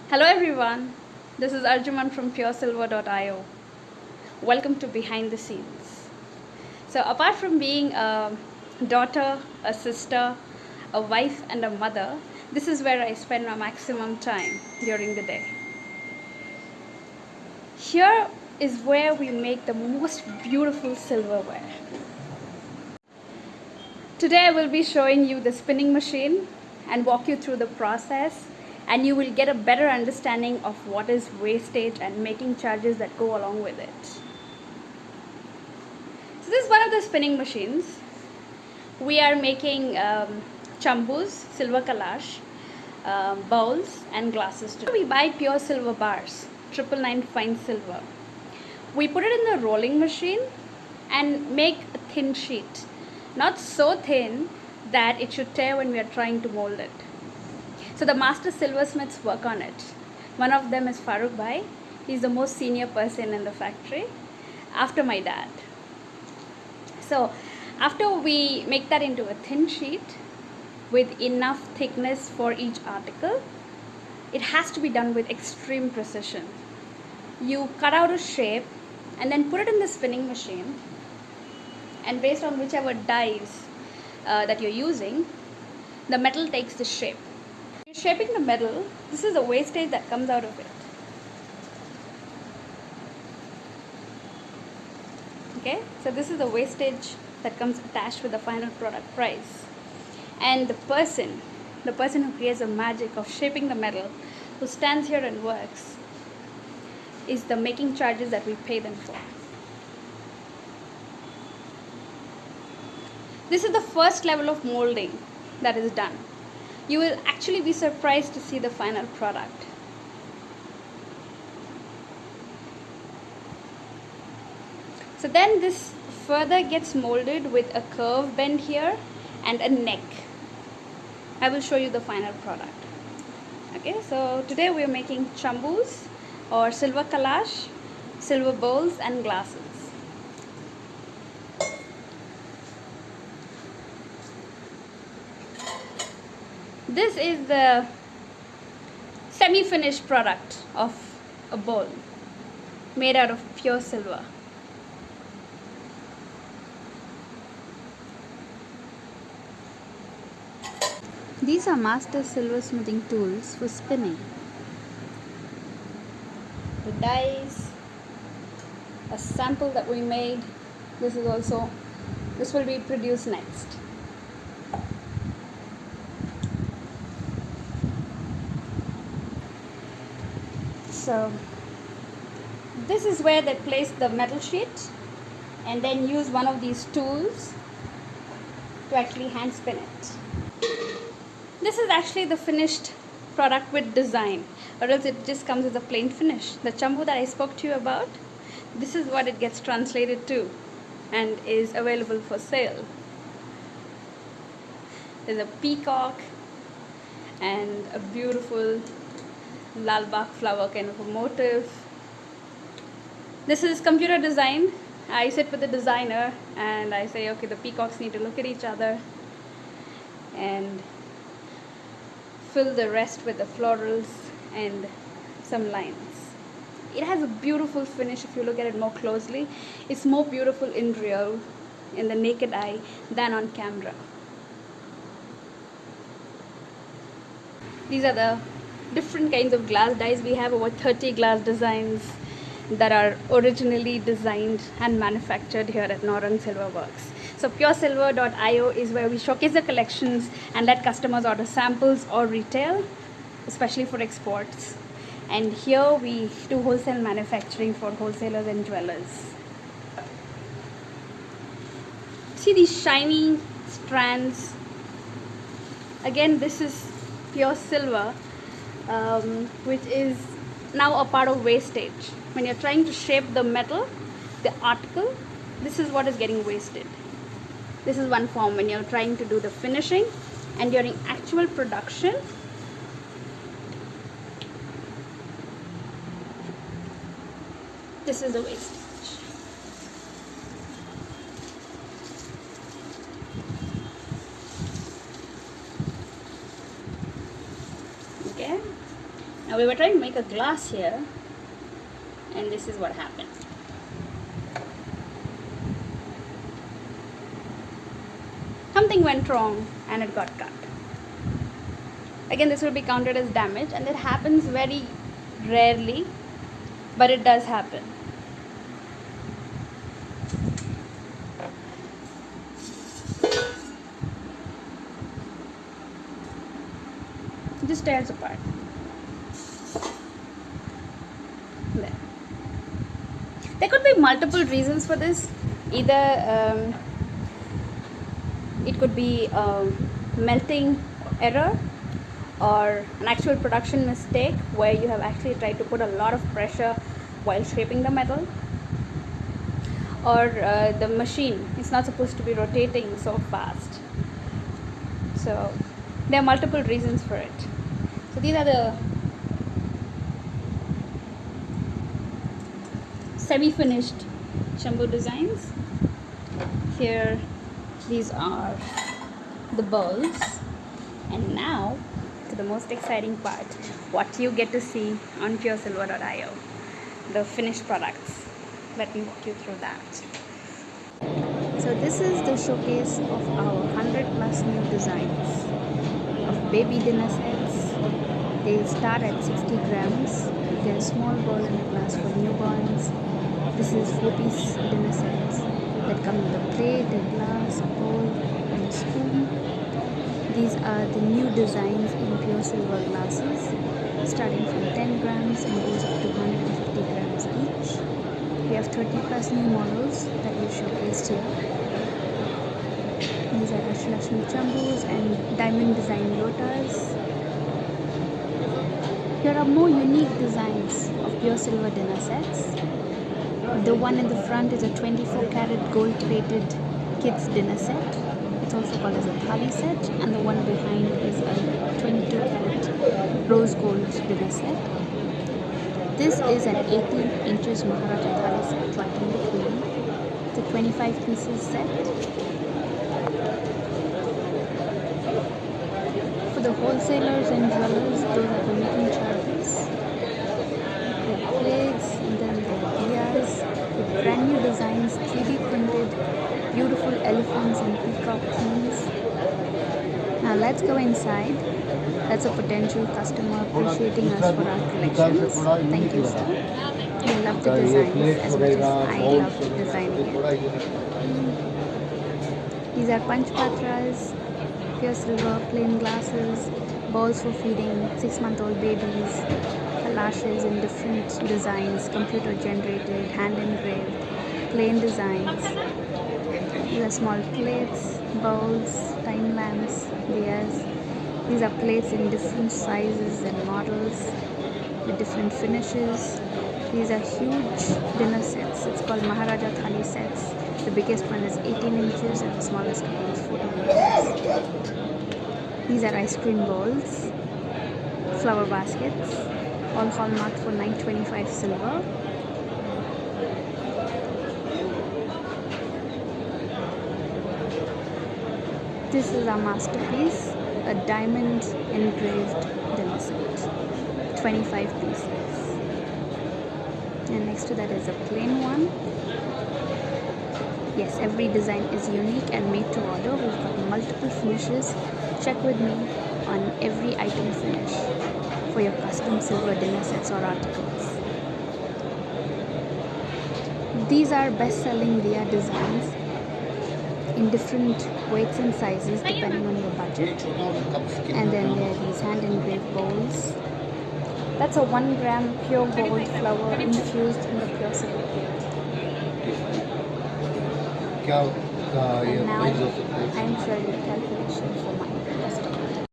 Hello everyone, this is Arjuman from PureSilver.io. Welcome to Behind the Scenes. So, apart from being a daughter, a sister, a wife, and a mother, this is where I spend my maximum time during the day. Here is where we make the most beautiful silverware. Today I will be showing you the spinning machine and walk you through the process, and you will get a better understanding of what is wastage and making charges that go along with it. So this is one of the spinning machines. We are making chambus, silver kalash, bowls and glasses. We buy pure silver bars, 999 fine silver. We put it in the rolling machine and make a thin sheet. Not so thin that it should tear when we are trying to mold it. So the master silversmiths work on it. One of them is Farooq Bhai. He's the most senior person in the factory after my dad. So after we make that into a thin sheet with enough thickness for each article, it has to be done with extreme precision. You cut out a shape and then put it in the spinning machine, and based on whichever dies that you're using, the metal takes the shape. You're shaping the metal. This is the wastage that comes out of it. Okay, so this is the wastage that comes attached with the final product price. And the person who creates the magic of shaping the metal, who stands here and works, is the making charges that we pay them for. This is the first level of molding that is done. You will actually be surprised to see the final product. So then this further gets molded with a curve bend here and a neck. I will show you the final product. Okay, so today we are making chambus or silver kalash, silver bowls and glasses. This is the semi-finished product of a bowl made out of pure silver. These are master silversmithing tools for spinning. The dies, a sample that we made. This will be produced next. So this is where they place the metal sheet and then use one of these tools to actually hand spin it. This is actually the finished product with design, or else it just comes as a plain finish. The chambu that I spoke to you about, this is what it gets translated to and is available for sale. There's a peacock and a beautiful lal bak flower kind of a motif. This is computer design. I sit with the designer and I say, okay, the peacocks need to look at each other, and fill the rest with the florals and some lines. It has a beautiful finish if you look at it more closely. It's more beautiful in real, in the naked eye, than on camera. These are the different kinds of glass dies. We have over 30 glass designs that are originally designed and manufactured here at Navrang Silver Works. So PureSilver.io is where we showcase the collections and let customers order samples or retail, especially for exports. And here we do wholesale manufacturing for wholesalers and jewelers. See these shiny strands? Again, this is pure silver, which is now a part of wastage. When you're trying to shape the metal, the article, this is what is getting wasted. This is one form when you're trying to do the finishing, and during actual production, this is the wastage. Okay, Now we were trying to make a glass here, and this is what happened. Something went wrong and it got cut. Again, this will be counted as damage, and it happens very rarely, but it does happen. It just tears apart. There could be multiple reasons for this. Either it could be a melting error, or an actual production mistake where you have actually tried to put a lot of pressure while shaping the metal, or the machine is not supposed to be rotating so fast. So there are multiple reasons for it. So these are the semi-finished Chambu designs. Here, these are the bowls, and now to the most exciting part, what you get to see on PureSilver.io, the finished products. Let me walk you through that. So this is the showcase of our 100 plus new designs of baby dinner sets. They start at 60 grams. You get a small bowl and a glass for newborns. This is 4-piece dinner sets that come with a plate, a glass, a bowl, and a spoon. These are the new designs in pure silver glasses, starting from 10 grams and goes up to 150 grams each. We have 30 plus new models that we've showcased here. These are Lakshmi Chambus and diamond design lotas. Here are more unique designs of pure silver dinner sets. The one in the front is a 24 karat gold plated kids dinner set. It's also called as a thali set, and the one behind is a 22 karat rose gold dinner set. This is an 18 inches Maharaja thali set, right in between. It's a 25 pieces set. For the wholesalers and jewelers, those are the making charges. The plates, and then the diyas with brand new designs, 3D printed, beautiful elephants and peacock themes. Now let's go inside. That's a potential customer appreciating us for our collections. Thank you, sir. You love the designs as much as I love designing it. These are Panchpatras, pure silver, plain glasses, bowls for feeding 6-month-old babies, kalashes in different designs, computer generated, hand engraved, plain designs. These are small plates, bowls, time lamps, diyas. These are plates in different sizes and models with different finishes. These are huge dinner sets. It's called Maharaja Thali sets. The biggest one is 18 inches and the smallest one is 14 inches. These are ice cream bowls, flower baskets, all hallmarked for 925 silver. This is our masterpiece, a diamond engraved dinner set, 25 pieces. And next to that is a plain one. Yes, every design is unique and made to order. We've got multiple finishes. Check with me on every item finish for your custom silver dinner sets or articles. These are best-selling diya designs in different weights and sizes depending on your budget. And then there are these hand engraved bowls. That's a 1 gram pure gold flower infused in the pure silver plate. And now I'm showing the calculation for my